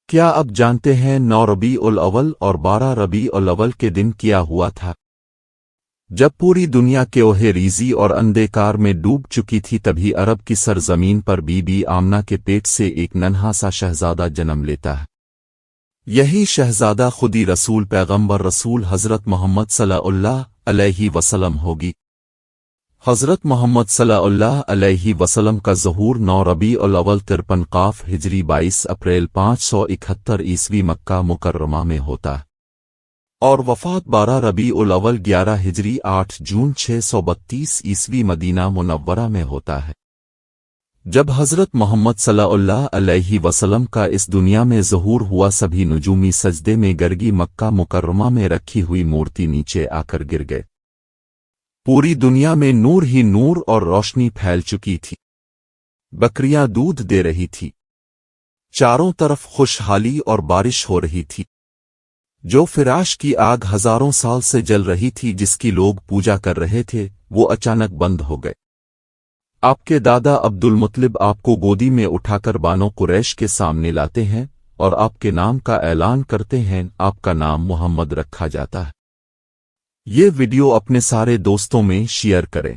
کیا اب جانتے ہیں 9 ربیع الاول اور 12 ربیع الاول کے دن کیا ہوا تھا؟ جب پوری دنیا کے اوہے ریزی اور اندھکار میں ڈوب چکی تھی تبھی عرب کی سرزمین پر بی بی آمنہ کے پیٹ سے ایک ننھا سا شہزادہ جنم لیتا ہے۔ یہی شہزادہ خودی رسول پیغمبر رسول حضرت محمد صلی اللہ علیہ وسلم ہوگی۔ حضرت محمد صلی اللہ علیہ وسلم کا ظہور 9 ربیع الاول 53 قاف ہجری 22 اپریل 571 عیسوی مکہ مکرمہ میں ہوتا ہے اور وفات 12 ربیع الاول 11 ہجری 8 جون 632 عیسوی مدینہ منورہ میں ہوتا ہے۔ جب حضرت محمد صلی اللہ علیہ وسلم کا اس دنیا میں ظہور ہوا سبھی نجومی سجدے میں گر گئی، مکہ مکرمہ میں رکھی ہوئی مورتی نیچے آ کر گر گئے۔ پوری دنیا میں نور ہی نور اور روشنی پھیل چکی تھی، بکریاں دودھ دے رہی تھی، چاروں طرف خوشحالی اور بارش ہو رہی تھی۔ جو فراش کی آگ ہزاروں سال سے جل رہی تھی جس کی لوگ پوجا کر رہے تھے وہ اچانک بند ہو گئے۔ آپ کے دادا عبد المطلب آپ کو گودی میں اٹھا کر بانو قریش کے سامنے لاتے ہیں اور آپ کے نام کا اعلان کرتے ہیں، آپ کا نام محمد رکھا جاتا ہے۔ یہ ویڈیو اپنے سارے دوستوں میں شیئر کریں۔